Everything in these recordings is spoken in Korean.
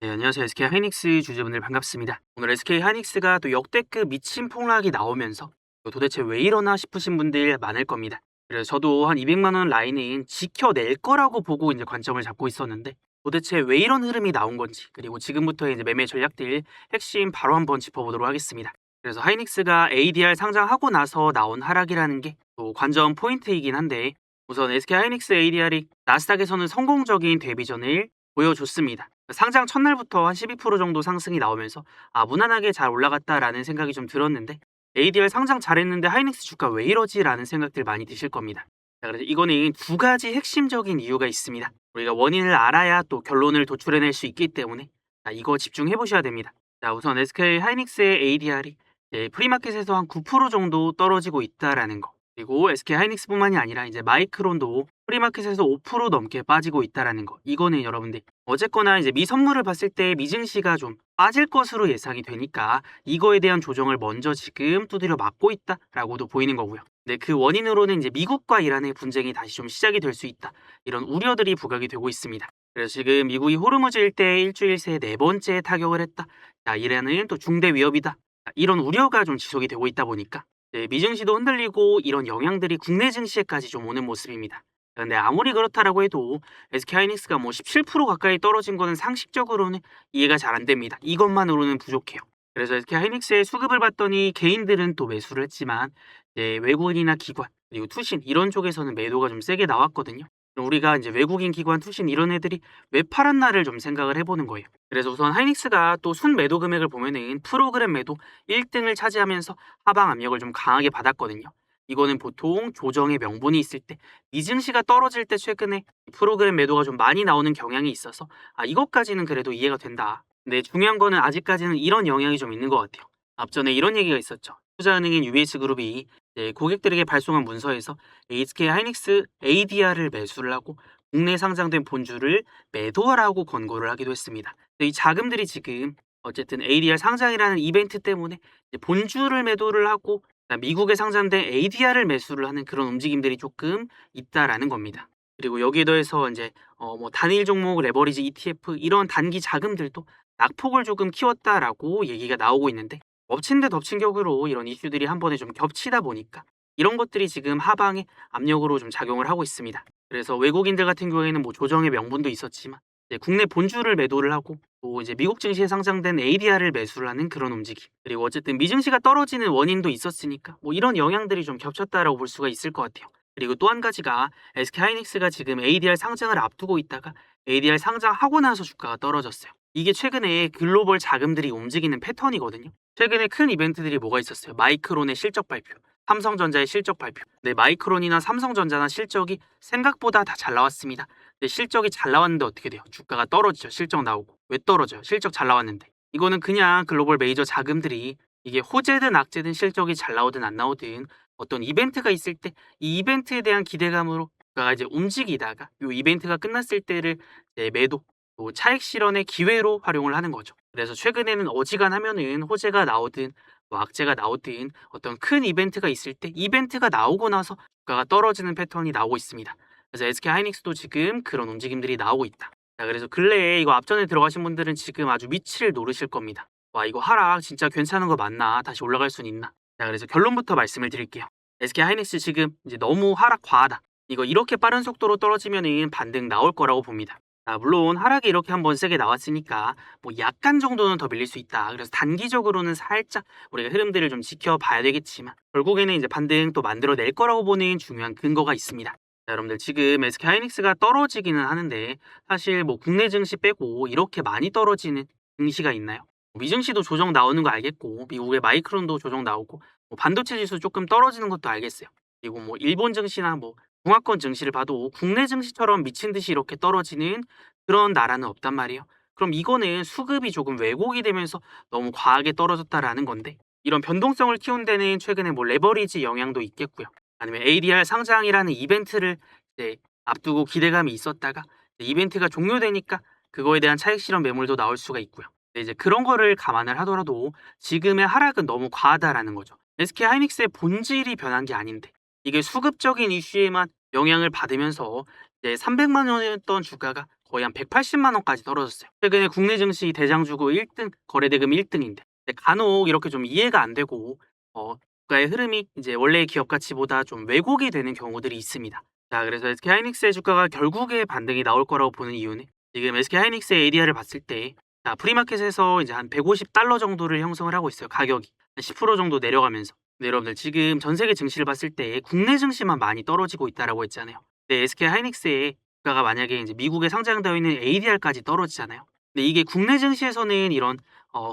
네, 안녕하세요. SK 하이닉스 주주분들 반갑습니다. 오늘 SK 하이닉스가 또 역대급 미친 폭락이 나오면서 또 도대체 왜 이러나 싶으신 분들 많을 겁니다. 그래서 저도 한 200만 원 라인은 지켜낼 거라고 보고 이제 관점을 잡고 있었는데 도대체 왜 이런 흐름이 나온 건지 그리고 지금부터의 이제 매매 전략들 핵심 바로 한번 짚어보도록 하겠습니다. 그래서 하이닉스가 ADR 상장하고 나서 나온 하락이라는 게 또 관전 포인트이긴 한데 우선 SK 하이닉스 ADR이 나스닥에서는 성공적인 데뷔전을 보여줬습니다. 상장 첫날부터 한 12% 정도 상승이 나오면서 무난하게 잘 올라갔다라는 생각이 좀 들었는데 ADR 상장 잘했는데 하이닉스 주가 왜 이러지라는 생각들 많이 드실 겁니다. 자, 그래서 이거는 두 가지 핵심적인 이유가 있습니다. 우리가 원인을 알아야 또 결론을 도출해낼 수 있기 때문에 이거 집중해 보셔야 됩니다. 자, 우선 SK 하이닉스의 ADR이 프리마켓에서 한 9% 정도 떨어지고 있다라는 거. 그리고 SK 하이닉스뿐만이 아니라 이제 마이크론도 프리마켓에서 5% 넘게 빠지고 있다라는 거. 이거는 여러분들 어쨌거나 이제 미 선물을 봤을 때 미증시가 좀 빠질 것으로 예상이 되니까 이거에 대한 조정을 먼저 지금 두드려 맞고 있다라고도 보이는 거고요. 네, 그 원인으로는 이제 미국과 이란의 분쟁이 다시 좀 시작이 될 수 있다. 이런 우려들이 부각이 되고 있습니다. 그래서 지금 미국이 호르무즈 일대에 일주일 새 네 번째 타격을 했다. 자, 이란은 또 중대 위협이다. 이런 우려가 좀 지속이 되고 있다 보니까 미증시도 흔들리고 이런 영향들이 국내 증시에까지 좀 오는 모습입니다. 근데 아무리 그렇다라고 해도 SK하이닉스가 뭐 17% 가까이 떨어진 거는 상식적으로는 이해가 잘 안 됩니다. 이것만으로는 부족해요. 그래서 SK하이닉스의 수급을 봤더니 개인들은 또 매수를 했지만 외국인이나 기관 그리고 투신 이런 쪽에서는 매도가 좀 세게 나왔거든요. 그럼 우리가 이제 외국인 기관 투신 이런 애들이 왜 팔았나를 좀 생각을 해보는 거예요. 그래서 우선 하이닉스가 또 순 매도 금액을 보면은 프로그램 매도 1등을 차지하면서 하방 압력을 좀 강하게 받았거든요. 이거는 보통 조정의 명분이 있을 때 미증시가 떨어질 때 최근에 프로그램 매도가 좀 많이 나오는 경향이 있어서 이것까지는 그래도 이해가 된다. 근데 중요한 거는 아직까지는 이런 영향이 좀 있는 것 같아요. 앞전에 이런 얘기가 있었죠. 투자은행인 UBS그룹이 고객들에게 발송한 문서에서 SK 하이닉스 ADR을 매수를 하고 국내 상장된 본주를 매도하라고 권고를 하기도 했습니다. 근데 이 자금들이 지금 어쨌든 ADR 상장이라는 이벤트 때문에 이제 본주를 매도를 하고 미국에 상장된 ADR을 매수를 하는 그런 움직임들이 조금 있다라는 겁니다. 그리고 여기에 더해서 이제 뭐 단일 종목 레버리지 ETF 이런 단기 자금들도 낙폭을 조금 키웠다라고 얘기가 나오고 있는데 엎친 데 덮친 격으로 이런 이슈들이 한 번에 좀 겹치다 보니까 이런 것들이 지금 하방에 압력으로 좀 작용을 하고 있습니다. 그래서 외국인들 같은 경우에는 뭐 조정의 명분도 있었지만 이제 국내 본주를 매도를 하고 또 이제 미국 증시에 상장된 ADR을 매수를 하는 그런 움직임. 그리고 어쨌든 미증시가 떨어지는 원인도 있었으니까 뭐 이런 영향들이 좀 겹쳤다라고 볼 수가 있을 것 같아요. 그리고 또 한 가지가 SK하이닉스가 지금 ADR 상장을 앞두고 있다가 ADR 상장하고 나서 주가가 떨어졌어요. 이게 최근에 글로벌 자금들이 움직이는 패턴이거든요. 최근에 큰 이벤트들이 뭐가 있었어요? 마이크론의 실적 발표, 삼성전자의 실적 발표. 네, 마이크론이나 삼성전자나 실적이 생각보다 다 잘 나왔습니다. 근데 실적이 잘 나왔는데 어떻게 돼요? 주가가 떨어지죠. 실적 나오고. 왜 떨어져요? 실적 잘 나왔는데. 이거는 그냥 글로벌 메이저 자금들이 이게 호재든 악재든 실적이 잘 나오든 안 나오든 어떤 이벤트가 있을 때 이 이벤트에 대한 기대감으로 주가가 이제 움직이다가 이 이벤트가 끝났을 때를 이제 매도 또 차익 실현의 기회로 활용을 하는 거죠. 그래서 최근에는 어지간하면은 호재가 나오든 뭐 악재가 나오든 어떤 큰 이벤트가 있을 때 이벤트가 나오고 나서 주가가 떨어지는 패턴이 나오고 있습니다. 그래서 SK 하이닉스도 지금 그런 움직임들이 나오고 있다. 자, 그래서 근래에 이거 앞전에 들어가신 분들은 지금 아주 밑을 노르실 겁니다. 와, 이거 하락 진짜 괜찮은 거 맞나? 다시 올라갈 순 있나? 자, 그래서 결론부터 말씀을 드릴게요. SK 하이닉스 지금 이제 너무 하락 과하다. 이거 이렇게 빠른 속도로 떨어지면은 반등 나올 거라고 봅니다. 물론 하락이 이렇게 한번 세게 나왔으니까 뭐 약간 정도는 더 밀릴 수 있다. 그래서 단기적으로는 살짝 우리가 흐름들을 좀 지켜봐야 되겠지만 결국에는 이제 반등 또 만들어낼 거라고 보는 중요한 근거가 있습니다. 자, 여러분들 지금 SK 하이닉스가 떨어지기는 하는데 사실 뭐 국내 증시 빼고 이렇게 많이 떨어지는 증시가 있나요? 미증시도 조정 나오는 거 알겠고 미국의 마이크론도 조정 나오고 뭐 반도체 지수 조금 떨어지는 것도 알겠어요. 그리고 뭐 일본 증시나 뭐 중화권 증시를 봐도 국내 증시처럼 미친 듯이 이렇게 떨어지는 그런 나라는 없단 말이에요. 그럼 이거는 수급이 조금 왜곡이 되면서 너무 과하게 떨어졌다라는 건데 이런 변동성을 키운 데는 최근에 뭐 레버리지 영향도 있겠고요. 아니면 ADR 상장이라는 이벤트를 이제 앞두고 기대감이 있었다가 이벤트가 종료되니까 그거에 대한 차익 실현 매물도 나올 수가 있고요. 근데 이제 그런 거를 감안을 하더라도 지금의 하락은 너무 과하다라는 거죠. SK 하이닉스의 본질이 변한 게 아닌데 이게 수급적인 이슈에만 영향을 받으면서 이제 300만 원이었던 주가가 거의 한 180만 원까지 떨어졌어요. 최근에 국내 증시 대장주고 1등, 거래대금 1등인데 간혹 이렇게 좀 이해가 안 되고 주가의 흐름이 이제 원래의 기업 가치보다 좀 왜곡이 되는 경우들이 있습니다. 자, 그래서 SK하이닉스의 주가가 결국에 반등이 나올 거라고 보는 이유는 지금 SK하이닉스의 ADR을 봤을 때 프리마켓에서 이제 한 150달러 정도를 형성을 하고 있어요. 가격이 한 10% 정도 내려가면서. 근데 여러분들 지금 전 세계 증시를 봤을 때 국내 증시만 많이 떨어지고 있다라고 했잖아요. 근데 SK하이닉스의 주가가 만약에 이제 미국에 상장되어 있는 ADR까지 떨어지잖아요. 근데 이게 국내 증시에서는 이런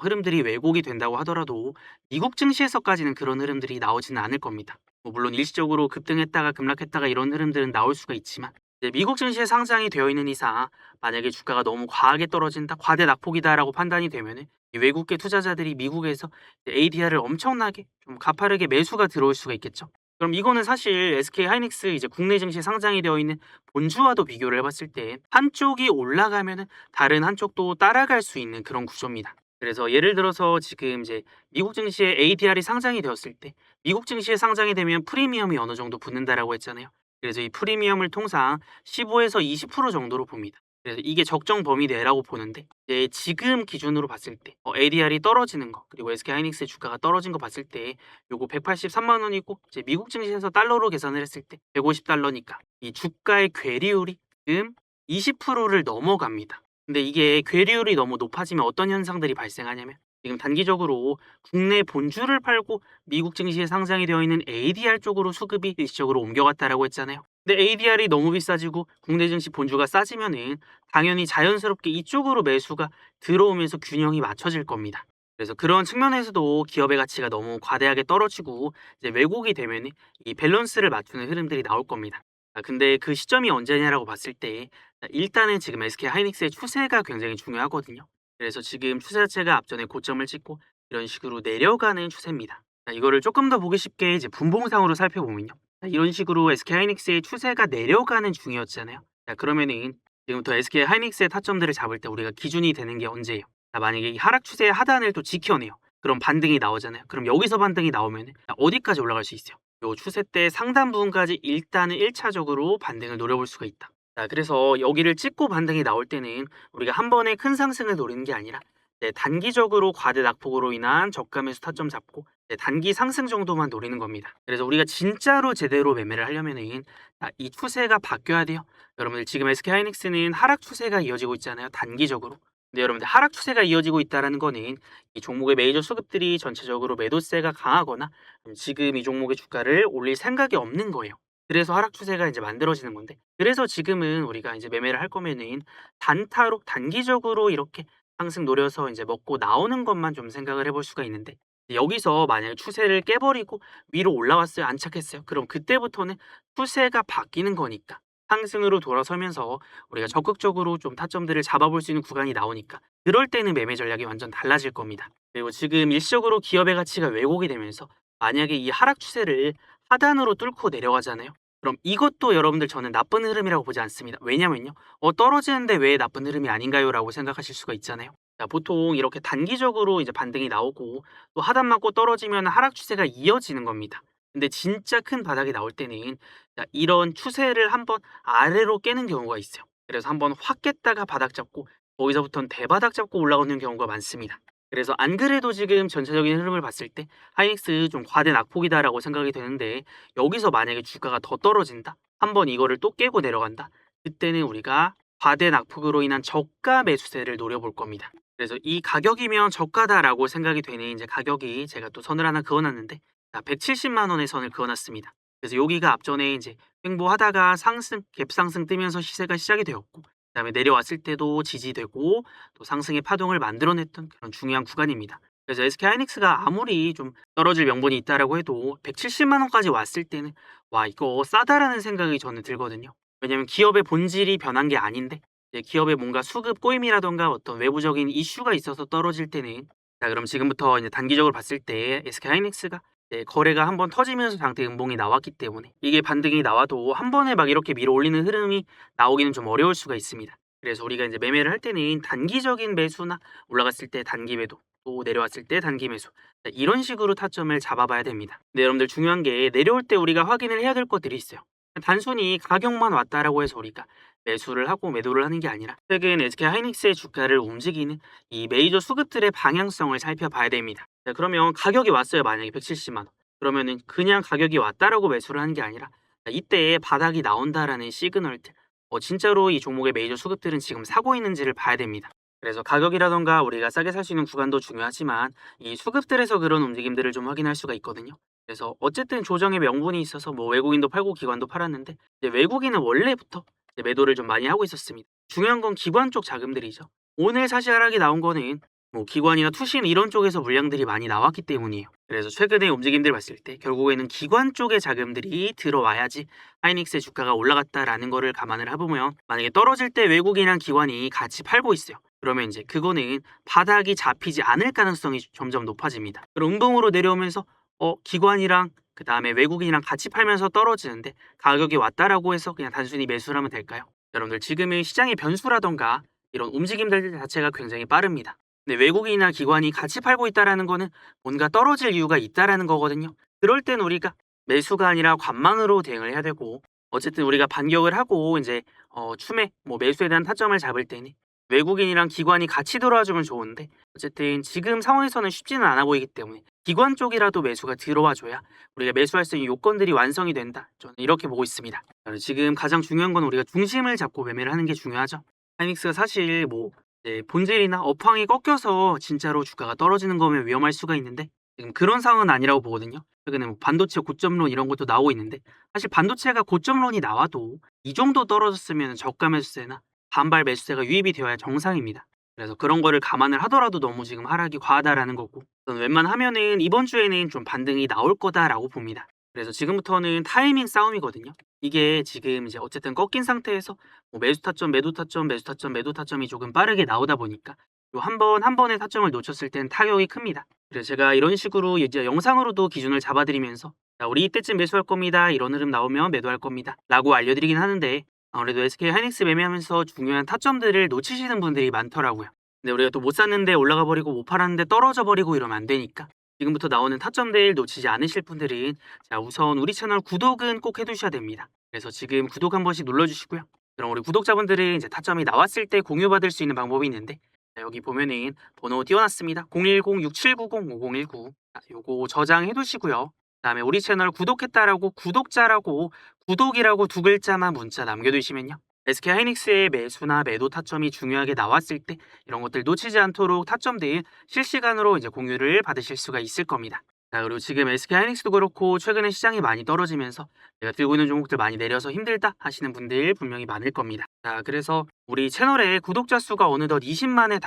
흐름들이 왜곡이 된다고 하더라도 미국 증시에서까지는 그런 흐름들이 나오지는 않을 겁니다. 뭐 물론 일시적으로 급등했다가 급락했다가 이런 흐름들은 나올 수가 있지만 이제 미국 증시에 상장이 되어 있는 이상 만약에 주가가 너무 과하게 떨어진다, 과대 낙폭이다라고 판단이 되면은 이 외국계 투자자들이 미국에서 ADR을 엄청나게 좀 가파르게 매수가 들어올 수가 있겠죠. 그럼 이거는 사실 SK하이닉스 이제 국내 증시에 상장이 되어 있는 본주와도 비교를 해봤을 때 한쪽이 올라가면은 다른 한쪽도 따라갈 수 있는 그런 구조입니다. 그래서 예를 들어서 지금 이제 미국 증시에 ADR이 상장이 되었을 때 미국 증시에 상장이 되면 프리미엄이 어느 정도 붙는다라고 했잖아요. 그래서 이 프리미엄을 통상 15에서 20% 정도로 봅니다. 그래서 이게 적정 범위 내라고 보는데 이제 지금 기준으로 봤을 때 ADR이 떨어지는 거 그리고 SK하이닉스의 주가가 떨어진 거 봤을 때 요거 183만 원이고 이제 미국 증시에서 달러로 계산을 했을 때 150달러니까 이 주가의 괴리율이 지금 20%를 넘어갑니다. 근데 이게 괴리율이 너무 높아지면 어떤 현상들이 발생하냐면 지금 단기적으로 국내 본주를 팔고 미국 증시에 상장이 되어 있는 ADR 쪽으로 수급이 일시적으로 옮겨갔다라고 했잖아요. 근데 ADR이 너무 비싸지고 국내 증시 본주가 싸지면은 당연히 자연스럽게 이쪽으로 매수가 들어오면서 균형이 맞춰질 겁니다. 그래서 그런 측면에서도 기업의 가치가 너무 과대하게 떨어지고 이제 왜곡이 되면은 이 밸런스를 맞추는 흐름들이 나올 겁니다. 근데 그 시점이 언제냐라고 봤을 때 일단은 지금 SK하이닉스의 추세가 굉장히 중요하거든요. 그래서 지금 추세 자체가 앞전에 고점을 찍고 이런 식으로 내려가는 추세입니다. 이거를 조금 더 보기 쉽게 이제 분봉상으로 살펴보면요. 이런 식으로 SK하이닉스의 추세가 내려가는 중이었잖아요. 자, 그러면은 지금부터 SK하이닉스의 타점들을 잡을 때 우리가 기준이 되는 게 언제예요? 자, 만약에 이 하락 추세의 하단을 또 지켜내요. 그럼 반등이 나오잖아요. 그럼 여기서 반등이 나오면 어디까지 올라갈 수 있어요? 요 추세 때 상단 부분까지 일단은 1차적으로 반등을 노려볼 수가 있다. 자, 그래서 여기를 찍고 반등이 나올 때는 우리가 한 번에 큰 상승을 노리는 게 아니라 단기적으로 과대 낙폭으로 인한 저가 매수 타점 잡고 단기 상승 정도만 노리는 겁니다. 그래서 우리가 진짜로 제대로 매매를 하려면은 이 추세가 바뀌어야 돼요. 여러분들 지금 SK하이닉스는 하락 추세가 이어지고 있잖아요. 단기적으로. 근데 여러분들 하락 추세가 이어지고 있다는 거는 이 종목의 메이저 수급들이 전체적으로 매도세가 강하거나 지금 이 종목의 주가를 올릴 생각이 없는 거예요. 그래서 하락 추세가 이제 만들어지는 건데 그래서 지금은 우리가 이제 매매를 할 거면은 단타로 단기적으로 이렇게 상승 노려서 이제 먹고 나오는 것만 좀 생각을 해볼 수가 있는데 여기서 만약에 추세를 깨버리고 위로 올라왔어요. 안착했어요. 그럼 그때부터는 추세가 바뀌는 거니까 상승으로 돌아서면서 우리가 적극적으로 좀 타점들을 잡아볼 수 있는 구간이 나오니까 그럴 때는 매매 전략이 완전 달라질 겁니다. 그리고 지금 일시적으로 기업의 가치가 왜곡이 되면서 만약에 이 하락 추세를 하단으로 뚫고 내려가잖아요. 그럼 이것도 여러분들 저는 나쁜 흐름이라고 보지 않습니다. 왜냐면요. 떨어지는데 왜 나쁜 흐름이 아닌가요? 라고 생각하실 수가 있잖아요. 자, 보통 이렇게 단기적으로 이제 반등이 나오고 또 하단 맞고 떨어지면 하락 추세가 이어지는 겁니다. 근데 진짜 큰 바닥이 나올 때는 이런 추세를 한번 아래로 깨는 경우가 있어요. 그래서 한번 확 깼다가 바닥 잡고 거기서부터는 대바닥 잡고 올라오는 경우가 많습니다. 그래서 안 그래도 지금 전체적인 흐름을 봤을 때 하이닉스 좀 과대 낙폭이다라고 생각이 되는데 여기서 만약에 주가가 더 떨어진다? 한번 이거를 또 깨고 내려간다? 그때는 우리가 과대 낙폭으로 인한 저가 매수세를 노려볼 겁니다. 그래서 이 가격이면 저가다라고 생각이 되는 이제 가격이 제가 또 선을 하나 그어놨는데 170만 원의 선을 그어놨습니다. 그래서 여기가 앞전에 이제 횡보하다가 상승, 갭 상승 뜨면서 시세가 시작이 되었고 그다음에 내려왔을 때도 지지되고 또 상승의 파동을 만들어냈던 그런 중요한 구간입니다. 그래서 SK하이닉스가 아무리 좀 떨어질 명분이 있다라고 해도 170만 원까지 왔을 때는 와 이거 싸다라는 생각이 저는 들거든요. 왜냐면 기업의 본질이 변한 게 아닌데 이제 기업의 뭔가 수급 꼬임이라던가 어떤 외부적인 이슈가 있어서 떨어질 때는 자 그럼 지금부터 이제 단기적으로 봤을 때 SK하이닉스가 거래가 한번 터지면서 장대 음봉이 나왔기 때문에 이게 반등이 나와도 한 번에 막 이렇게 밀어 올리는 흐름이 나오기는 좀 어려울 수가 있습니다. 그래서 우리가 이제 매매를 할 때는 단기적인 매수나 올라갔을 때 단기 매도 또 내려왔을 때 단기 매수 이런 식으로 타점을 잡아봐야 됩니다. 근데 여러분들 중요한 게 내려올 때 우리가 확인을 해야 될 것들이 있어요. 단순히 가격만 왔다라고 해서 우리가 매수를 하고 매도를 하는 게 아니라 최근 SK 하이닉스의 주가를 움직이는 이 메이저 수급들의 방향성을 살펴봐야 됩니다. 자, 그러면 가격이 왔어요. 만약에 170만 원. 그러면은 그냥 가격이 왔다라고 매수를 하는 게 아니라 이때에 바닥이 나온다라는 시그널들. 진짜로 이 종목의 메이저 수급들은 지금 사고 있는지를 봐야 됩니다. 그래서 가격이라던가 우리가 싸게 살 수 있는 구간도 중요하지만 이 수급들에서 그런 움직임들을 좀 확인할 수가 있거든요. 그래서 어쨌든 조정의 명분이 있어서 뭐 외국인도 팔고 기관도 팔았는데 이제 외국인은 원래부터 이제 매도를 좀 많이 하고 있었습니다. 중요한 건 기관 쪽 자금들이죠. 오늘 사시 하락이 나온 거는 뭐 기관이나 투신 이런 쪽에서 물량들이 많이 나왔기 때문이에요. 그래서 최근에 움직임들 봤을 때 결국에는 기관 쪽의 자금들이 들어와야지 하이닉스의 주가가 올라갔다라는 거를 감안을 해보면 만약에 떨어질 때 외국인이랑 기관이 같이 팔고 있어요. 그러면 이제 그거는 바닥이 잡히지 않을 가능성이 점점 높아집니다. 그럼 음봉으로 내려오면서 기관이랑 그 다음에 외국인이랑 같이 팔면서 떨어지는데 가격이 왔다라고 해서 그냥 단순히 매수를 하면 될까요? 여러분들 지금은 시장의 변수라던가 이런 움직임들 자체가 굉장히 빠릅니다. 근데 외국인이나 기관이 같이 팔고 있다라는 거는 뭔가 떨어질 이유가 있다라는 거거든요. 그럴 땐 우리가 매수가 아니라 관망으로 대응을 해야 되고 어쨌든 우리가 반격을 하고 이제 춤에 뭐 매수에 대한 타점을 잡을 때는 외국인이랑 기관이 같이 들어와주면 좋은데 어쨌든 지금 상황에서는 쉽지는 않아 보이기 때문에 기관 쪽이라도 매수가 들어와줘야 우리가 매수할 수 있는 요건들이 완성이 된다. 저는 이렇게 보고 있습니다. 지금 가장 중요한 건 우리가 중심을 잡고 매매를 하는 게 중요하죠. 하이닉스가 사실 뭐 본질이나 업황이 꺾여서 진짜로 주가가 떨어지는 거면 위험할 수가 있는데 지금 그런 상황은 아니라고 보거든요. 최근에 뭐 반도체 고점론 이런 것도 나오고 있는데 사실 반도체가 고점론이 나와도 이 정도 떨어졌으면 저가 매수세나 반발 매수세가 유입이 되어야 정상입니다. 그래서 그런 거를 감안을 하더라도 너무 지금 하락이 과하다라는 거고 저는 웬만하면은 이번 주에는 좀 반등이 나올 거다라고 봅니다. 그래서 지금부터는 타이밍 싸움이거든요. 이게 지금 이제 어쨌든 꺾인 상태에서 뭐 매수 타점, 매도 타점, 매수 타점, 매도 타점이 조금 빠르게 나오다 보니까 요 한 번의 타점을 놓쳤을 땐 타격이 큽니다. 그래서 제가 이런 식으로 이제 영상으로도 기준을 잡아드리면서 자, 우리 이때쯤 매수할 겁니다. 이런 흐름 나오면 매도할 겁니다. 라고 알려드리긴 하는데 아무래도 SK 하이닉스 매매하면서 중요한 타점들을 놓치시는 분들이 많더라고요. 근데 우리가 또 못 샀는데 올라가 버리고 못 팔았는데 떨어져 버리고 이러면 안 되니까 지금부터 나오는 타점들 놓치지 않으실 분들은 자 우선 우리 채널 구독은 꼭 해두셔야 됩니다. 그래서 지금 구독 한 번씩 눌러주시고요. 그럼 우리 구독자분들은 이제 타점이 나왔을 때 공유받을 수 있는 방법이 있는데 자, 여기 보면은 번호 띄워놨습니다. 010-6790-5019 요거 저장해 두시고요. 그다음에 우리 채널 구독했다라고 구독자라고 구독이라고 두 글자만 문자 남겨두시면요. SK 하이닉스의 매수나 매도 타점이 중요하게 나왔을 때 이런 것들 놓치지 않도록 타점들 실시간으로 이제 공유를 받으실 수가 있을 겁니다. 자, 그리고 지금 SK 하이닉스도 그렇고 최근에 시장이 많이 떨어지면서 내가 들고 있는 종목들 많이 내려서 힘들다 하시는 분들 분명히 많을 겁니다. 자, 그래서 우리 채널에 구독자 수가 어느덧 20만에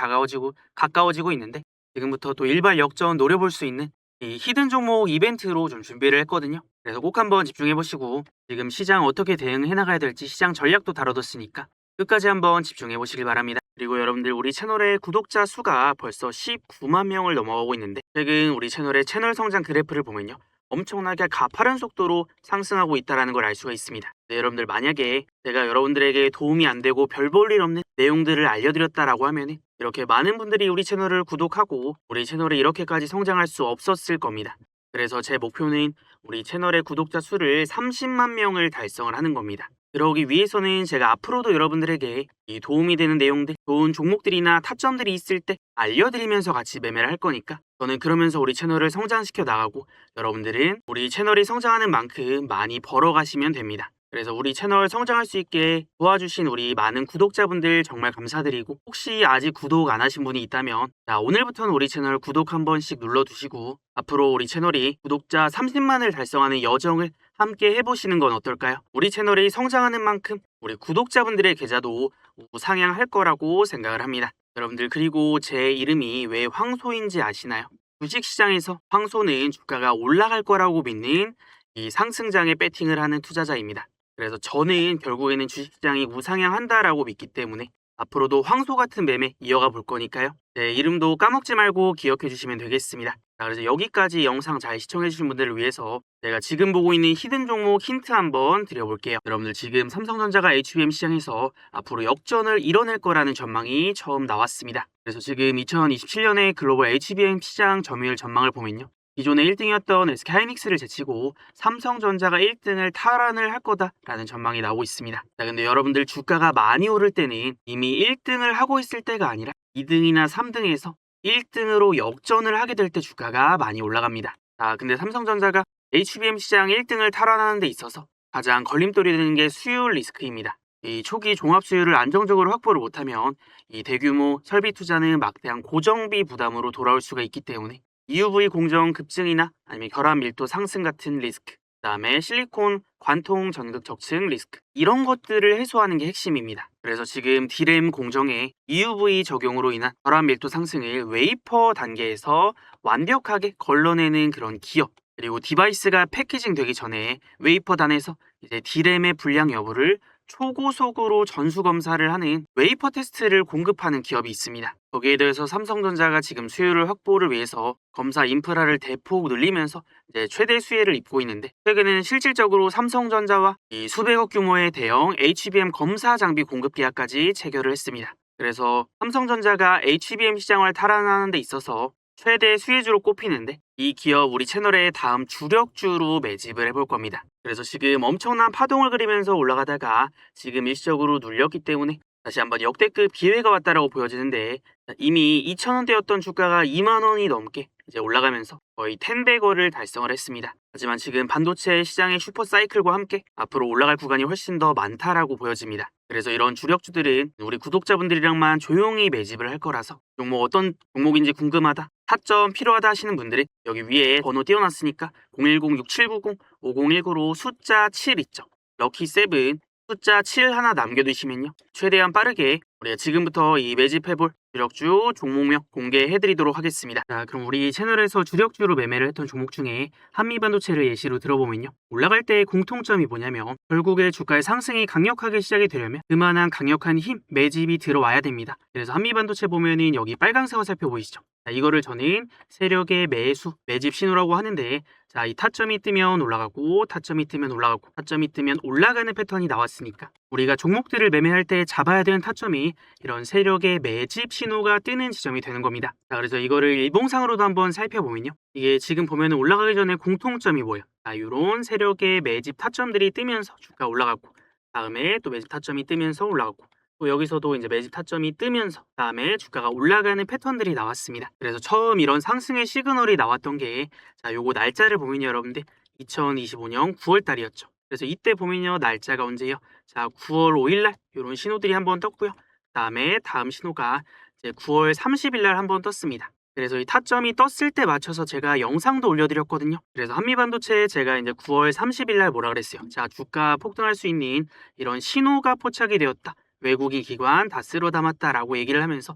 가까워지고 있는데 지금부터 또 일발 역전 노려볼 수 있는 이 히든 종목 이벤트로 좀 준비를 했거든요. 그래서 꼭 한번 집중해보시고 지금 시장 어떻게 대응해 나가야 될지 시장 전략도 다뤄뒀으니까 끝까지 한번 집중해보시길 바랍니다. 그리고 여러분들 우리 채널의 구독자 수가 벌써 19만 명을 넘어가고 있는데 최근 우리 채널의 채널 성장 그래프를 보면요. 엄청나게 가파른 속도로 상승하고 있다는 걸 알 수가 있습니다. 네, 여러분들 만약에 제가 여러분들에게 도움이 안 되고 별 볼 일 없는 내용들을 알려드렸다라고 하면 이렇게 많은 분들이 우리 채널을 구독하고 우리 채널이 이렇게까지 성장할 수 없었을 겁니다. 그래서 제 목표는 우리 채널의 구독자 수를 30만 명을 달성을 하는 겁니다. 그러기 위해서는 제가 앞으로도 여러분들에게 이 도움이 되는 내용들, 좋은 종목들이나 타점들이 있을 때 알려드리면서 같이 매매를 할 거니까 저는 그러면서 우리 채널을 성장시켜 나가고 여러분들은 우리 채널이 성장하는 만큼 많이 벌어가시면 됩니다. 그래서 우리 채널 성장할 수 있게 도와주신 우리 많은 구독자분들 정말 감사드리고 혹시 아직 구독 안 하신 분이 있다면 자, 오늘부터는 우리 채널 구독 한 번씩 눌러두시고 앞으로 우리 채널이 구독자 30만을 달성하는 여정을 함께 해보시는 건 어떨까요? 우리 채널이 성장하는 만큼 우리 구독자분들의 계좌도 우상향할 거라고 생각을 합니다. 여러분들 그리고 제 이름이 왜 황소인지 아시나요? 주식시장에서 황소는 주가가 올라갈 거라고 믿는 이 상승장에 배팅을 하는 투자자입니다. 그래서 저는 결국에는 주식시장이 우상향한다라고 믿기 때문에 앞으로도 황소 같은 매매 이어가 볼 거니까요. 제 이름도 까먹지 말고 기억해 주시면 되겠습니다. 자, 그래서 여기까지 영상 잘 시청해 주신 분들을 위해서 제가 지금 보고 있는 히든 종목 힌트 한번 드려볼게요. 여러분들 지금 삼성전자가 HBM 시장에서 앞으로 역전을 이뤄낼 거라는 전망이 처음 나왔습니다. 그래서 지금 2027년에 글로벌 HBM 시장 점유율 전망을 보면요. 기존에 1등이었던 SK하이닉스를 제치고 삼성전자가 1등을 탈환을 할 거다라는 전망이 나오고 있습니다. 자, 근데 여러분들 주가가 많이 오를 때는 이미 1등을 하고 있을 때가 아니라 2등이나 3등에서 1등으로 역전을 하게 될 때 주가가 많이 올라갑니다. 자, 근데 삼성전자가 HBM 시장 1등을 탈환하는 데 있어서 가장 걸림돌이 되는 게 수율 리스크입니다. 이 초기 종합 수율을 안정적으로 확보를 못하면 이 대규모 설비 투자는 막대한 고정비 부담으로 돌아올 수가 있기 때문에 EUV 공정 급증이나 아니면 결합 밀도 상승 같은 리스크, 그다음에 실리콘 관통 전극 적층 리스크 이런 것들을 해소하는 게 핵심입니다. 그래서 지금 D램 공정에 EUV 적용으로 인한 결합 밀도 상승을 웨이퍼 단계에서 완벽하게 걸러내는 그런 기업, 그리고 디바이스가 패키징 되기 전에 웨이퍼 단에서 이제 D램의 불량 여부를 초고속으로 전수 검사를 하는 웨이퍼 테스트를 공급하는 기업이 있습니다. 거기에 대해서 삼성전자가 지금 수요를 확보를 위해서 검사 인프라를 대폭 늘리면서 이제 최대 수혜를 입고 있는데, 최근에는 실질적으로 삼성전자와 이 수백억 규모의 대형 HBM 검사 장비 공급 계약까지 체결을 했습니다. 그래서 삼성전자가 HBM 시장을 탈환하는 데 있어서 최대 수혜주로 꼽히는데, 이 기업 우리 채널의 다음 주력주로 매집을 해볼 겁니다. 그래서 지금 엄청난 파동을 그리면서 올라가다가 지금 일시적으로 눌렸기 때문에 다시 한번 역대급 기회가 왔다라고 보여지는데, 이미 2,000원대였던 주가가 2만 원이 넘게 이제 올라가면서 거의 10배거를 달성을 했습니다. 하지만 지금 반도체 시장의 슈퍼 사이클과 함께 앞으로 올라갈 구간이 훨씬 더 많다라고 보여집니다. 그래서 이런 주력주들은 우리 구독자분들이랑만 조용히 매집을 할 거라서 종목 어떤 종목인지 궁금하다, 타점 필요하다 하시는 분들은 여기 위에 번호 띄워놨으니까 010-6790-5019로 숫자 7 있죠. 럭키 7 숫자 7 하나 남겨두시면요, 최대한 빠르게 우리가 지금부터 이 매집해볼 주력주 종목명 공개해드리도록 하겠습니다. 자, 그럼 우리 채널에서 주력주로 매매를 했던 종목 중에 한미반도체를 예시로 들어보면요, 올라갈 때의 공통점이 뭐냐면 결국에 주가의 상승이 강력하게 시작이 되려면 그만한 강력한 힘, 매집이 들어와야 됩니다. 그래서 한미반도체 보면은 여기 빨간색 화살표 보이시죠? 자, 이거를 저는 세력의 매수, 매집 신호라고 하는데, 자, 이 타점이 뜨면 올라가고 타점이 뜨면 올라가고 타점이 뜨면 올라가는 패턴이 나왔으니까 우리가 종목들을 매매할 때 잡아야 되는 타점이 이런 세력의 매집 신호가 뜨는 지점이 되는 겁니다. 자, 그래서 이거를 일봉상으로도 한번 살펴보면요, 이게 지금 보면 올라가기 전에 공통점이 뭐예요? 자, 이런 세력의 매집 타점들이 뜨면서 주가 올라가고, 다음에 또 매집 타점이 뜨면서 올라가고, 또 여기서도 이제 매집 타점이 뜨면서 다음에 주가가 올라가는 패턴들이 나왔습니다. 그래서 처음 이런 상승의 시그널이 나왔던 게, 자, 요거 날짜를 보면요, 여러분들 2025년 9월 달이었죠. 그래서 이때 보면요, 날짜가 언제요? 자, 9월 5일 날 이런 신호들이 한번 떴고요. 다음에 다음 신호가 이제 9월 30일 날 한번 떴습니다. 그래서 이 타점이 떴을 때 맞춰서 제가 영상도 올려드렸거든요. 그래서 한미반도체 제가 이제 9월 30일 날 뭐라 그랬어요? 자, 주가 폭등할 수 있는 이런 신호가 포착이 되었다, 외국인 기관 다 쓸어 담았다라고 얘기를 하면서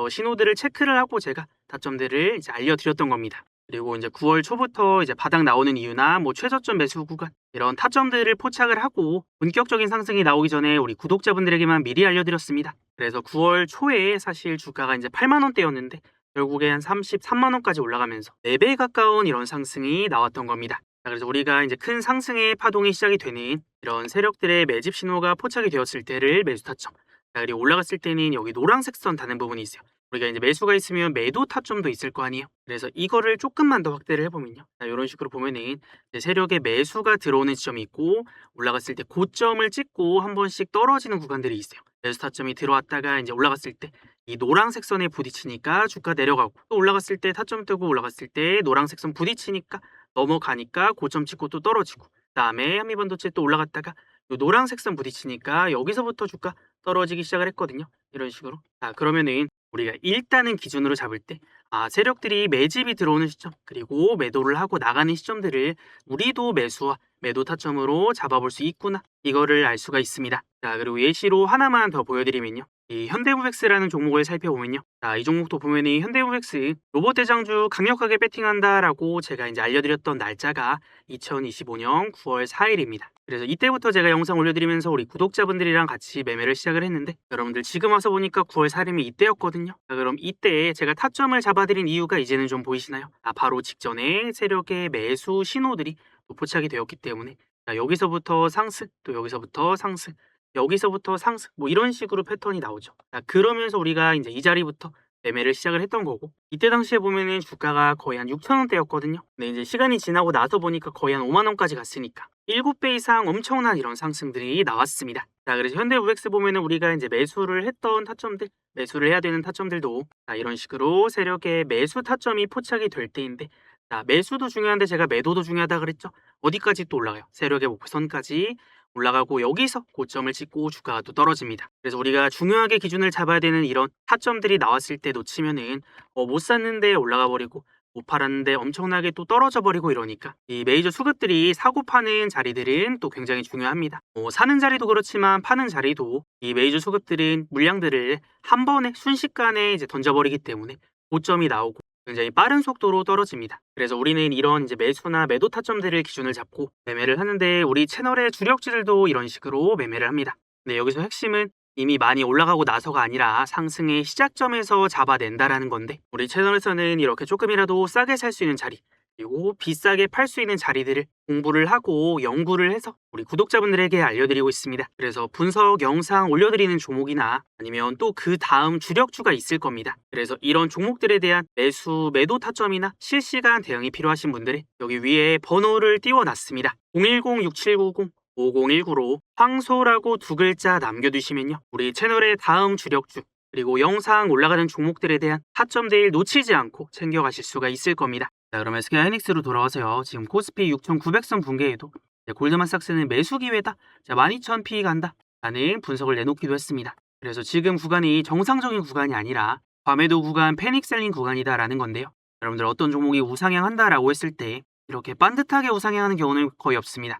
신호들을 체크를 하고 제가 타점들을 이제 알려드렸던 겁니다. 그리고 이제 9월 초부터 이제 바닥 나오는 이유나 뭐 최저점 매수 구간 이런 타점들을 포착을 하고 본격적인 상승이 나오기 전에 우리 구독자분들에게만 미리 알려드렸습니다. 그래서 9월 초에 사실 주가가 이제 8만 원대였는데 결국에 한 33만 원까지 올라가면서 4배 가까운 이런 상승이 나왔던 겁니다. 자, 그래서 우리가 이제 큰 상승의 파동이 시작이 되는 이런 세력들의 매집 신호가 포착이 되었을 때를 매수 타점. 자, 그리고 올라갔을 때는 여기 노란색 선 다는 부분이 있어요. 우리가 이제 매수가 있으면 매도 타점도 있을 거 아니에요. 그래서 이거를 조금만 더 확대를 해보면요, 자, 이런 식으로 보면은 이제 세력의 매수가 들어오는 지점이 있고, 올라갔을 때 고점을 찍고 한 번씩 떨어지는 구간들이 있어요. 매수 타점이 들어왔다가 이제 올라갔을 때 이 노란색 선에 부딪히니까 주가 내려가고, 또 올라갔을 때 타점 뜨고 올라갔을 때 노란색 선 부딪히니까 넘어가니까 고점 찍고 또 떨어지고, 그다음에 한미반도체 또 올라갔다가 요 노란색 선 부딪히니까 여기서부터 주가 떨어지기 시작을 했거든요. 이런 식으로. 자, 그러면은 우리가 일단은 기준으로 잡을 때, 아, 세력들이 매집이 들어오는 시점 그리고 매도를 하고 나가는 시점들을 우리도 매수와 매도 타점으로 잡아볼 수 있구나, 이거를 알 수가 있습니다. 자, 그리고 예시로 하나만 더 보여드리면요, 이 현대무백스라는 종목을 살펴보면요, 자, 이 종목도 보면은 현대무백스 로봇 대장주 강력하게 배팅한다라고 제가 이제 알려드렸던 날짜가 2025년 9월 4일입니다. 그래서 이때부터 제가 영상 올려드리면서 우리 구독자분들이랑 같이 매매를 시작을 했는데, 여러분들 지금 와서 보니까 9월 4일이면 이때였거든요. 자, 그럼 이때 제가 타점을 잡아드린 이유가 이제는 좀 보이시나요? 아, 바로 직전에 세력의 매수 신호들이 또 포착이 되었기 때문에, 자, 여기서부터 상승, 또 여기서부터 상승, 여기서부터 상승, 뭐 이런 식으로 패턴이 나오죠. 자, 그러면서 우리가 이제 이 자리부터 매매를 시작을 했던 거고, 이때 당시에 보면은 주가가 거의 한 6,000원대였거든요. 근데 이제 시간이 지나고 나서 보니까 거의 한 5만 원까지 갔으니까 7배 이상 엄청난 이런 상승들이 나왔습니다. 자, 그래서 현대무엑스 보면은 우리가 이제 매수를 했던 타점들, 매수를 해야 되는 타점들도 자, 이런 식으로 세력의 매수 타점이 포착이 될 때인데, 자, 매수도 중요한데 제가 매도도 중요하다 그랬죠. 어디까지 또 올라가요? 세력의 목표선까지 올라가고 여기서 고점을 찍고 주가가 또 떨어집니다. 그래서 우리가 중요하게 기준을 잡아야 되는 이런 타점들이 나왔을 때 놓치면은 못 샀는데 올라가 버리고 못 팔았는데 엄청나게 또 떨어져 버리고 이러니까 이 메이저 수급들이 사고 파는 자리들은 또 굉장히 중요합니다. 사는 자리도 그렇지만 파는 자리도 이 메이저 수급들은 물량들을 한 번에 순식간에 이제 던져버리기 때문에 고점이 나오고 굉장히 빠른 속도로 떨어집니다. 그래서 우리는 이런 이제 매수나 매도 타점들을 기준을 잡고 매매를 하는데 우리 채널의 주력주들도 이런 식으로 매매를 합니다. 근데 여기서 핵심은 이미 많이 올라가고 나서가 아니라 상승의 시작점에서 잡아낸다라는 건데, 우리 채널에서는 이렇게 조금이라도 싸게 살 수 있는 자리 그리고 비싸게 팔 수 있는 자리들을 공부를 하고 연구를 해서 우리 구독자분들에게 알려드리고 있습니다. 그래서 분석 영상 올려드리는 종목이나 아니면 또 그 다음 주력주가 있을 겁니다. 그래서 이런 종목들에 대한 매수, 매도 타점이나 실시간 대응이 필요하신 분들은 여기 위에 번호를 띄워놨습니다. 010-6790 5019로 황소라고 두 글자 남겨두시면요, 우리 채널의 다음 주력주 그리고 영상 올라가는 종목들에 대한 타점들 놓치지 않고 챙겨가실 수가 있을 겁니다. 자, 그러면 SK 하이닉스로 돌아와서요. 지금 코스피 6,900선 붕괴에도 골드만삭스는 매수 기회다. 자, 12,000 간다. 라는 분석을 내놓기도 했습니다. 그래서 지금 구간이 정상적인 구간이 아니라 과매도 구간, 패닉셀링 구간이다라는 건데요. 여러분들 어떤 종목이 우상향한다라고 했을 때 이렇게 반듯하게 우상향하는 경우는 거의 없습니다.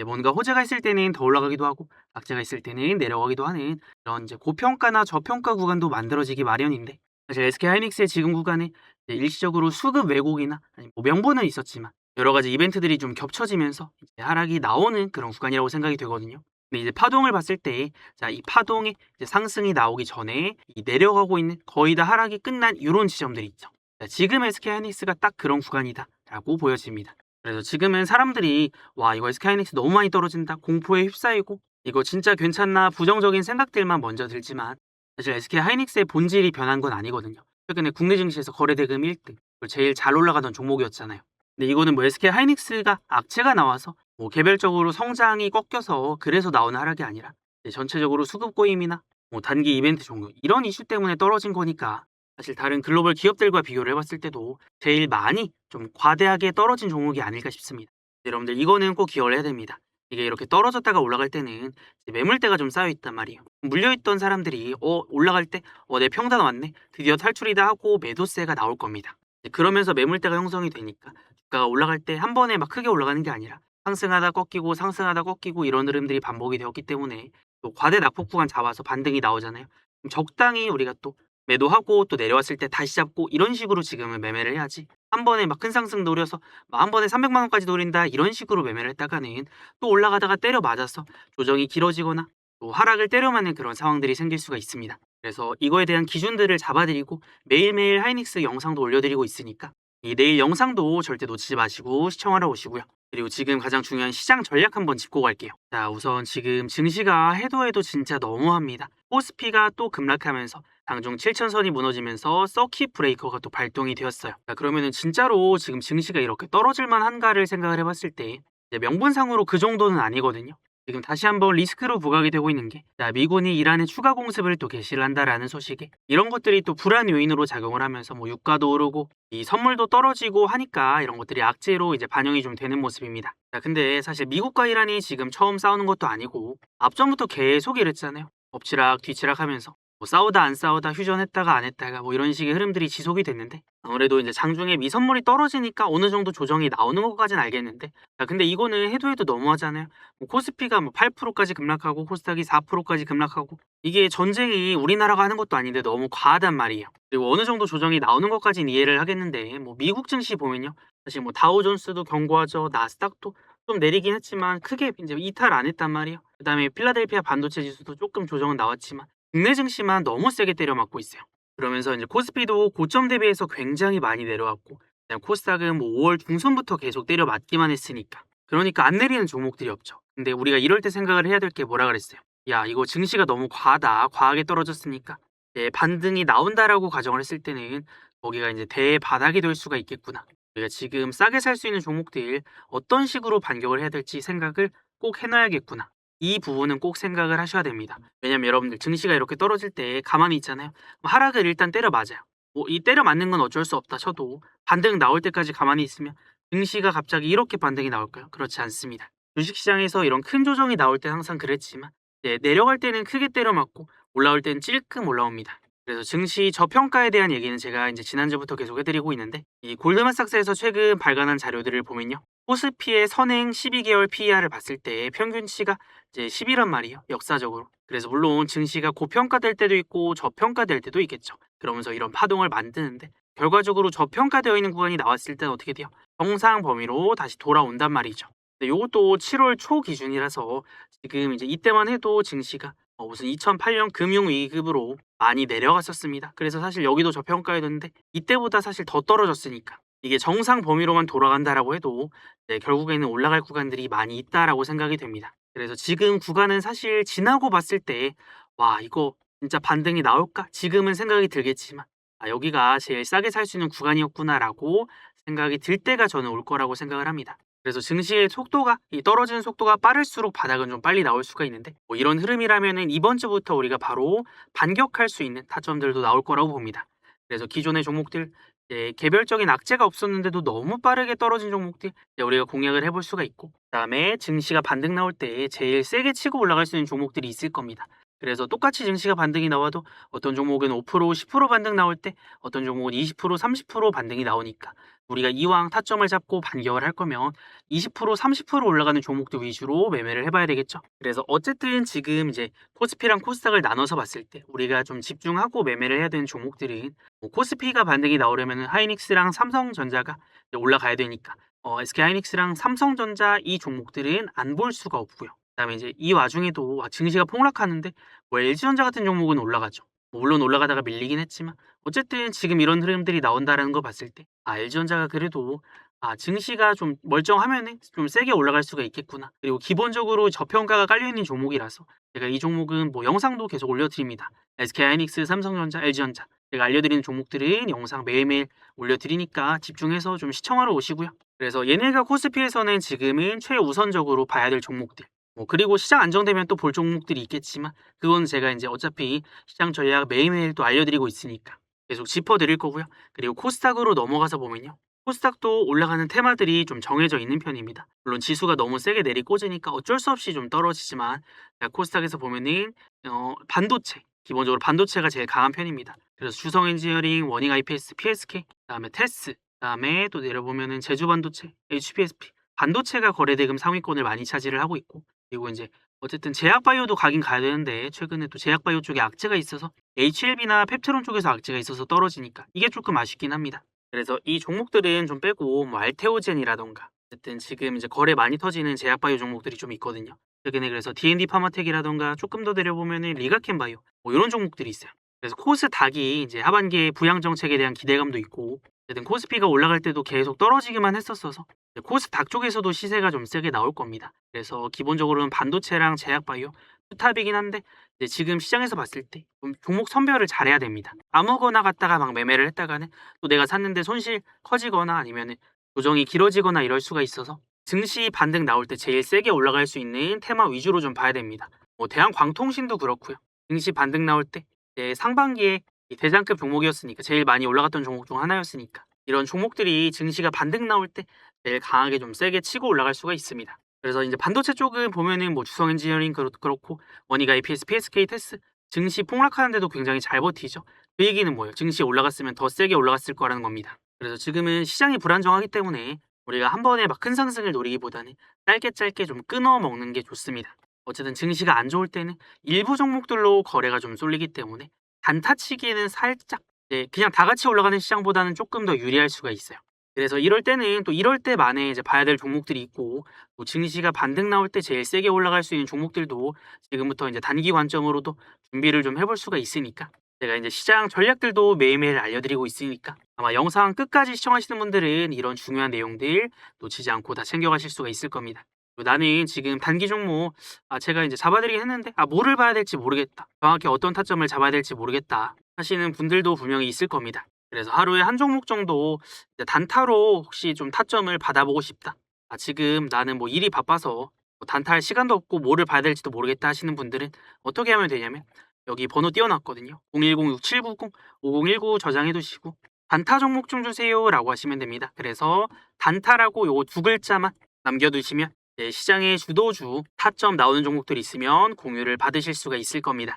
뭔가 호재가 있을 때는 더 올라가기도 하고 악재가 있을 때는 내려가기도 하는 이런 이제 고평가나 저평가 구간도 만들어지기 마련인데, 사실 SK 하이닉스의 지금 구간에 이제 일시적으로 수급 왜곡이나 아니 뭐 명분은 있었지만 여러 가지 이벤트들이 좀 겹쳐지면서 이제 하락이 나오는 그런 구간이라고 생각이 되거든요. 근데 이제 파동을 봤을 때, 자, 이 파동에 이제 상승이 나오기 전에 이 내려가고 있는 거의 다 하락이 끝난 이런 지점들이 있죠. 자, 지금 SK 하이닉스가 딱 그런 구간이다라고 보여집니다. 그래서 지금은 사람들이 와, 이거 SK 하이닉스 너무 많이 떨어진다, 공포에 휩싸이고 이거 진짜 괜찮나 부정적인 생각들만 먼저 들지만, 사실 SK 하이닉스의 본질이 변한 건 아니거든요. 최근에 국내 증시에서 거래대금 1등, 제일 잘 올라가던 종목이었잖아요. 근데 이거는 뭐 SK 하이닉스가 악재가 나와서 뭐 개별적으로 성장이 꺾여서 그래서 나오는 하락이 아니라 전체적으로 수급 고임이나 뭐 단기 이벤트 종료 이런 이슈 때문에 떨어진 거니까, 사실 다른 글로벌 기업들과 비교를 해봤을 때도 제일 많이 좀 과대하게 떨어진 종목이 아닐까 싶습니다. 여러분들 이거는 꼭 기억을 해야 됩니다. 이게 이렇게 떨어졌다가 올라갈 때는 이제 매물대가 좀 쌓여 있단 말이에요. 물려있던 사람들이 올라갈 때 내 평단 왔네, 드디어 탈출이다 하고 매도세가 나올 겁니다. 그러면서 매물대가 형성이 되니까 주가가 올라갈 때 한 번에 막 크게 올라가는 게 아니라 상승하다 꺾이고 상승하다 꺾이고 이런 흐름들이 반복이 되었기 때문에 또 과대 낙폭 구간 잡아서 반등이 나오잖아요. 그럼 적당히 우리가 또 매도하고 또 내려왔을 때 다시 잡고 이런 식으로 지금은 매매를 해야지, 한 번에 막 큰 상승 노려서 막 한 번에 300만 원까지 노린다 이런 식으로 매매를 했다가는 또 올라가다가 때려 맞아서 조정이 길어지거나 또 하락을 때려 맞는 그런 상황들이 생길 수가 있습니다. 그래서 이거에 대한 기준들을 잡아드리고 매일매일 하이닉스 영상도 올려드리고 있으니까 이 내일 영상도 절대 놓치지 마시고 시청하러 오시고요. 그리고 지금 가장 중요한 시장 전략 한번 짚고 갈게요. 자, 우선 지금 증시가 해도 해도 진짜 너무합니다. 코스피가 또 급락하면서 장중 7천선이 무너지면서 서킷 브레이커가 또 발동이 되었어요. 자, 그러면은 진짜로 지금 증시가 이렇게 떨어질 만한가를 생각을 해봤을 때 이제 명분상으로 그 정도는 아니거든요. 지금 다시 한번 리스크로 부각이 되고 있는 게, 자, 미군이 이란에 추가 공습을 또 개시를 한다라는 소식에 이런 것들이 또 불안 요인으로 작용을 하면서 뭐 유가도 오르고 이 선물도 떨어지고 하니까 이런 것들이 악재로 이제 반영이 좀 되는 모습입니다. 자, 근데 사실 미국과 이란이 지금 처음 싸우는 것도 아니고 앞전부터 계속 이랬잖아요. 엎치락 뒤치락 하면서 뭐 싸우다 안 싸우다 휴전했다가 안 했다가 뭐 이런 식의 흐름들이 지속이 됐는데, 아무래도 이제 장중에 미선물이 떨어지니까 어느 정도 조정이 나오는 것까지는 알겠는데, 자, 근데 이거는 해도 해도 너무하잖아요. 뭐 코스피가 뭐 8%까지 급락하고 코스닥이 4%까지 급락하고 이게 전쟁이 우리나라가 하는 것도 아닌데 너무 과하단 말이에요. 그리고 어느 정도 조정이 나오는 것까지는 이해를 하겠는데, 뭐 미국 증시 보면요, 사실 뭐 다우존스도 견고하죠, 나스닥도 좀 내리긴 했지만 크게 이제 이탈 안 했단 말이에요. 그다음에 필라델피아 반도체 지수도 조금 조정은 나왔지만 국내 증시만 너무 세게 때려맞고 있어요. 그러면서 이제 코스피도 고점 대비해서 굉장히 많이 내려왔고, 그다음 코스닥은 뭐 5월 중순부터 계속 때려맞기만 했으니까, 그러니까 안 내리는 종목들이 없죠. 근데 우리가 이럴 때 생각을 해야 될 게 뭐라 그랬어요? 야, 이거 증시가 너무 과하다, 과하게 떨어졌으니까 반등이 나온다라고 가정을 했을 때는 거기가 이제 대바닥이 될 수가 있겠구나. 우리가 지금 싸게 살 수 있는 종목들 어떤 식으로 반격을 해야 될지 생각을 꼭 해놔야겠구나. 이 부분은 꼭 생각을 하셔야 됩니다. 왜냐면 여러분들 증시가 이렇게 떨어질 때 가만히 있잖아요. 그럼 하락을 일단 때려 맞아요. 뭐 이 때려 맞는 건 어쩔 수 없다 쳐도 반등 나올 때까지 가만히 있으면 증시가 갑자기 이렇게 반등이 나올까요? 그렇지 않습니다. 주식시장에서 이런 큰 조정이 나올 때 항상 그랬지만 내려갈 때는 크게 때려 맞고 올라올 때는 찔끔 올라옵니다. 그래서 증시 저평가에 대한 얘기는 제가 이제 지난주부터 계속 해드리고 있는데 이 골드만삭스에서 최근 발간한 자료들을 보면요. 코스피의 선행 12개월 PER을 봤을 때 평균치가 이제 10이란 말이에요. 역사적으로. 그래서 물론 증시가 고평가될 때도 있고 저평가될 때도 있겠죠. 그러면서 이런 파동을 만드는데 결과적으로 저평가되어 있는 구간이 나왔을 때는 어떻게 돼요? 정상 범위로 다시 돌아온단 말이죠. 근데 요것도 7월 초 기준이라서 지금 이제 이때만 해도 증시가 무슨 2008년 금융위기급으로 많이 내려갔었습니다. 그래서 사실 여기도 저평가였는데 이때보다 사실 더 떨어졌으니까 이게 정상 범위로만 돌아간다라고 해도 결국에는 올라갈 구간들이 많이 있다라고 생각이 됩니다. 그래서 지금 구간은 사실 지나고 봤을 때 와 이거 진짜 반등이 나올까? 지금은 생각이 들겠지만 여기가 제일 싸게 살 수 있는 구간이었구나라고 생각이 들 때가 저는 올 거라고 생각을 합니다. 그래서 증시의 속도가 이 떨어지는 속도가 빠를수록 바닥은 좀 빨리 나올 수가 있는데 뭐 이런 흐름이라면은 이번 주부터 우리가 바로 반격할 수 있는 타점들도 나올 거라고 봅니다. 그래서 기존의 종목들 개별적인 악재가 없었는데도 너무 빠르게 떨어진 종목들 우리가 공략을 해볼 수가 있고 그다음에 증시가 반등 나올 때 제일 세게 치고 올라갈 수 있는 종목들이 있을 겁니다. 그래서 똑같이 증시가 반등이 나와도 어떤 종목은 5%, 10% 반등 나올 때 어떤 종목은 20%, 30% 반등이 나오니까 우리가 이왕 타점을 잡고 반격을 할 거면 20%, 30% 올라가는 종목들 위주로 매매를 해봐야 되겠죠. 그래서 어쨌든 지금 이제 코스피랑 코스닥을 나눠서 봤을 때 우리가 좀 집중하고 매매를 해야 되는 종목들은 뭐 코스피가 반등이 나오려면 하이닉스랑 삼성전자가 올라가야 되니까 SK 하이닉스랑 삼성전자 이 종목들은 안 볼 수가 없고요. 그다음에 이제 이 와중에도 증시가 폭락하는데 뭐 LG전자 같은 종목은 올라가죠. 뭐 물론 올라가다가 밀리긴 했지만 어쨌든 지금 이런 흐름들이 나온다라는 거 봤을 때 LG전자가 그래도 증시가 좀 멀쩡하면은 좀 세게 올라갈 수가 있겠구나. 그리고 기본적으로 저평가가 깔려 있는 종목이라서 제가 이 종목은 뭐 영상도 계속 올려드립니다. SK하이닉스, 삼성전자, LG전자 제가 알려드리는 종목들은 영상 매일매일 올려드리니까 집중해서 좀 시청하러 오시고요. 그래서 얘네가 코스피에서는 지금은 최우선적으로 봐야 될 종목들. 뭐 그리고 시장 안정되면 또 볼 종목들이 있겠지만 그건 제가 이제 어차피 시장 전략 매일매일 또 알려드리고 있으니까 계속 짚어드릴 거고요. 그리고 코스닥으로 넘어가서 보면요. 코스닥도 올라가는 테마들이 좀 정해져 있는 편입니다. 물론 지수가 너무 세게 내리꽂으니까 어쩔 수 없이 좀 떨어지지만 코스닥에서 보면은 반도체 기본적으로 반도체가 제일 강한 편입니다. 그래서 주성 엔지니어링, 워닝 IPS, PSK, 그다음에 테스, 그다음에 또 내려보면은 제주 반도체, HPSP 반도체가 거래대금 상위권을 많이 차지를 하고 있고 그리고 이제 어쨌든 제약바이오도 가긴 가야 되는데 최근에 또 제약바이오 쪽에 악재가 있어서 HLB나 펩트론 쪽에서 악재가 있어서 떨어지니까 이게 조금 아쉽긴 합니다. 그래서 이 종목들은 좀 빼고 뭐 알테오젠이라던가 어쨌든 지금 이제 거래 많이 터지는 제약바이오 종목들이 좀 있거든요. 최근에 그래서 D&D 파마텍이라던가 조금 더 내려보면은 리가켄바이오 뭐 이런 종목들이 있어요. 그래서 코스닥이 이제 하반기에 부양 정책에 대한 기대감도 있고 어쨌든 코스피가 올라갈 때도 계속 떨어지기만 했었어서 코스닥 쪽에서도 시세가 좀 세게 나올 겁니다. 그래서 기본적으로는 반도체랑 제약바이오 투탑이긴 한데 이제 지금 시장에서 봤을 때 좀 종목 선별을 잘해야 됩니다. 아무거나 갖다가 막 매매를 했다가는 또 내가 샀는데 손실 커지거나 아니면은 조정이 길어지거나 이럴 수가 있어서 증시 반등 나올 때 제일 세게 올라갈 수 있는 테마 위주로 좀 봐야 됩니다. 뭐 대한광통신도 그렇고요. 증시 반등 나올 때 이제 상반기에 이 대장급 종목이었으니까 제일 많이 올라갔던 종목 중 하나였으니까 이런 종목들이 증시가 반등 나올 때 제일 강하게 좀 세게 치고 올라갈 수가 있습니다. 그래서 이제 반도체 쪽은 보면은 뭐 주성 엔지니어링 그렇고 원익 IPS, PSK, 테스 증시 폭락하는데도 굉장히 잘 버티죠. 그 얘기는 뭐예요? 증시 올라갔으면 더 세게 올라갔을 거라는 겁니다. 그래서 지금은 시장이 불안정하기 때문에 우리가 한 번에 막 큰 상승을 노리기보다는 짧게 좀 끊어 먹는 게 좋습니다. 어쨌든 증시가 안 좋을 때는 일부 종목들로 거래가 좀 쏠리기 때문에 단타치기에는 살짝 그냥 다 같이 올라가는 시장보다는 조금 더 유리할 수가 있어요. 그래서 이럴 때는 또 이럴 때만에 이제 봐야 될 종목들이 있고 또 증시가 반등 나올 때 제일 세게 올라갈 수 있는 종목들도 지금부터 이제 단기 관점으로도 준비를 좀 해볼 수가 있으니까 제가 이제 시장 전략들도 매일매일 알려드리고 있으니까 아마 영상 끝까지 시청하시는 분들은 이런 중요한 내용들 놓치지 않고 다 챙겨가실 수가 있을 겁니다. 나는 지금 단기 종목 제가 이제 잡아드리긴 했는데 뭐를 봐야 될지 모르겠다. 정확히 어떤 타점을 잡아야 될지 모르겠다 하시는 분들도 분명히 있을 겁니다. 그래서 하루에 한 종목 정도 이제 단타로 혹시 좀 타점을 받아보고 싶다. 지금 나는 뭐 일이 바빠서 뭐 단타할 시간도 없고 뭐를 봐야 될지도 모르겠다 하시는 분들은 어떻게 하면 되냐면 여기 번호 띄워놨거든요. 010-6790-5019 저장해 두시고 단타 종목 좀 주세요 라고 하시면 됩니다. 그래서 단타라고 요 두 글자만 남겨두시면 시장의 주도주 타점 나오는 종목들이 있으면 공유를 받으실 수가 있을 겁니다.